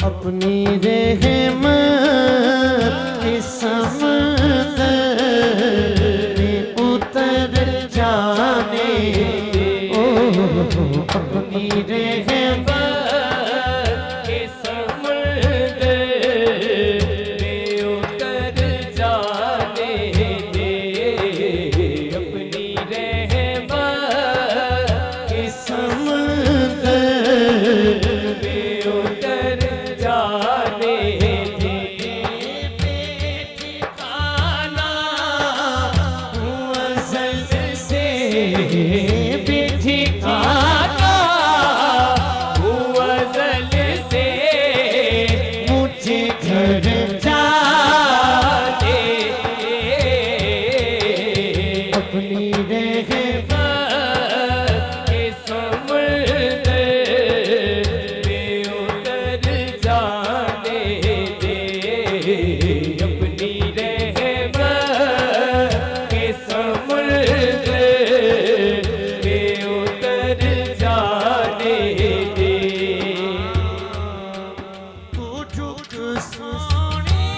अपनी रहमत के समंदर में उतर जाने ओ अपनी रहमत के समंदर में उतर जाने दे अपनी रहमत के समंदर में उतर जाने दे बेठिकाना अज़ल से बेठिकाना अज़ल से मुझे घर जाने अपनी रहमत के समंदर में उतर जाने दे अपनी रहमत के समंदर में उतर जाने दे तू झुक सोने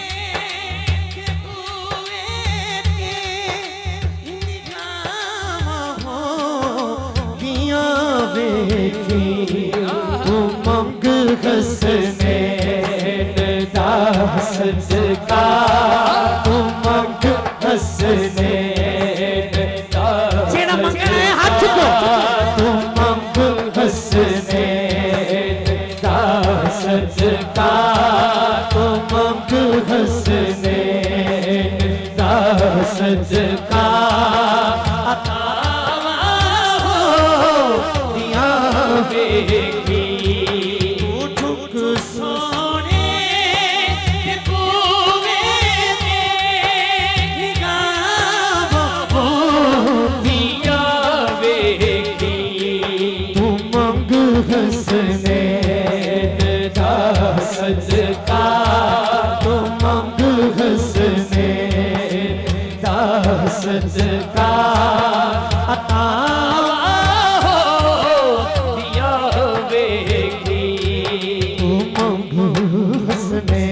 के हुए के निगाहों दिया बेखी तू मंग हसने दासत का तू मंग हसने जेना मंगना है हाथ को तू मंग हसने दासत का तू मंग हसने दासत का अता हो दिया बेखी तू झुक सोने के कुएं में निगाहों दिया बेखी तू मंग हसने दासत का तू मंग हसने दासत का अता हो दिया बेखी तू मंग हसने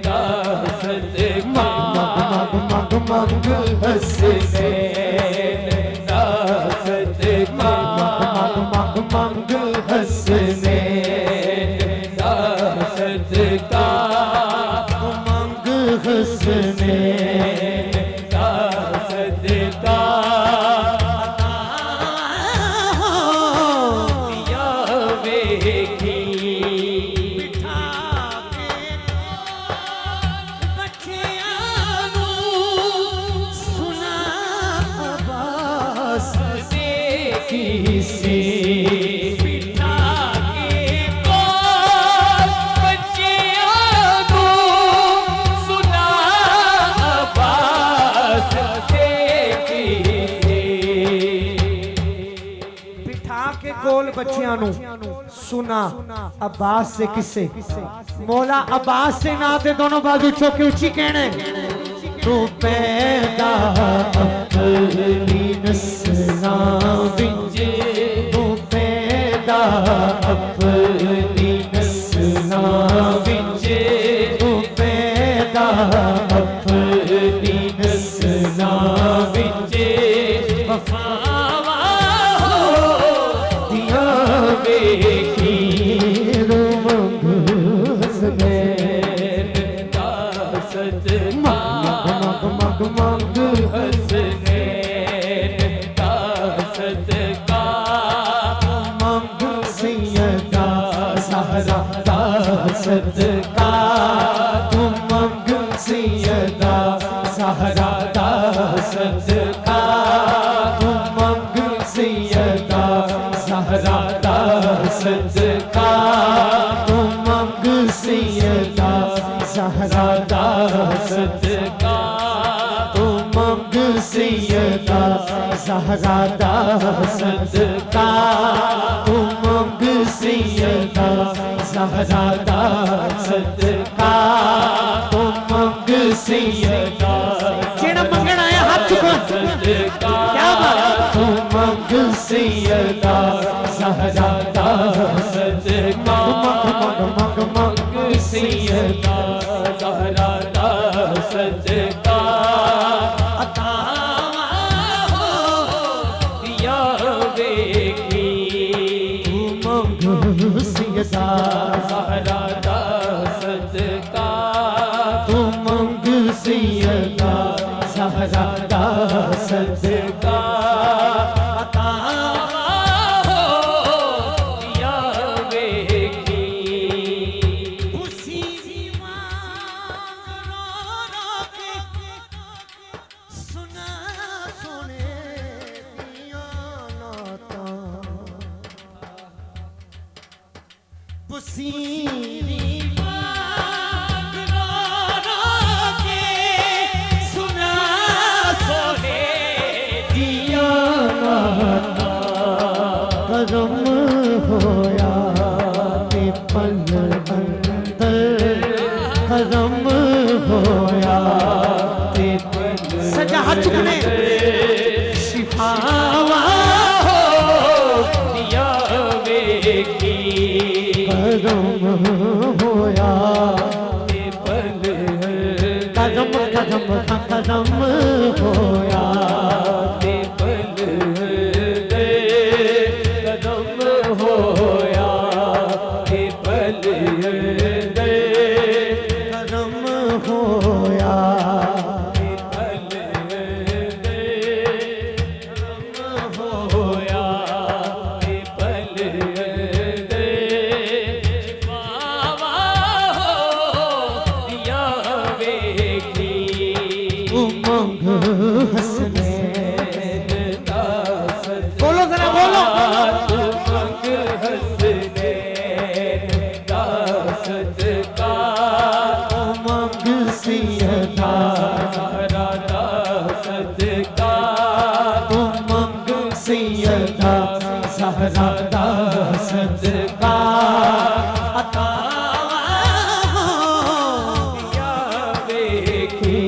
दासत का मंग हसने दासत का मंग हसने दासत का मंग हसने दासत का दिया बेखी बिठा के बच्चियां सुना अब्बास देखी से बिठा के बच्चियां सुना अब्बास देखी से बिठा के कोल बच्चियां सुना अब्बास से किसे मौला अब्बास से ना दे दोनों बाजू चौके ऊंची कहने तू पैदा अपनी नस्लां विच तू पैदा अपनी नस्लां विच तू पैदा अपनी नस्लां विच वफावा हो दिया बेखी रू मंग हसने दासत मंग हसने दासत का मंग सैयदा सहरा दासत का तू मंग सैयदा सहरा दासत का तू मंग सैयदा सहरा दासत का तू मंग सैयदा सहरा दासत का तू मंग सैयदा सहरा दासत का तू मंग सैयदा सहरा दासत का तू मंग सैयदा जेना मंगना है हाथ चुको क्या बात तू मंग सैयदा सहरा दासत का मंग सैयदा ज़हरा दा सदका तू मंग सैयदा ज़हरा दा सदका अता हो या वेखी उसी सुना सुने दिया नाता पुसीरी के सुना सुने दिया नाता करम होया ते पल अंदर करम होया ते पल सजा हाथ चुकने शिफावा हो दिया वेखी करम होया ते पल कदम कदम कदम होया ते पल कदम होया ते पल कदम होया ते पल कदम होया ते पल शिफावा हो दिया वेखी उमंग हंसने बोलो जरा बोलो उमंग हंसने दा सदका उमंग सैयदा ज़हरा दा सदका उमंग सैयदा ज़हरा दा सदका अता हो या वेखी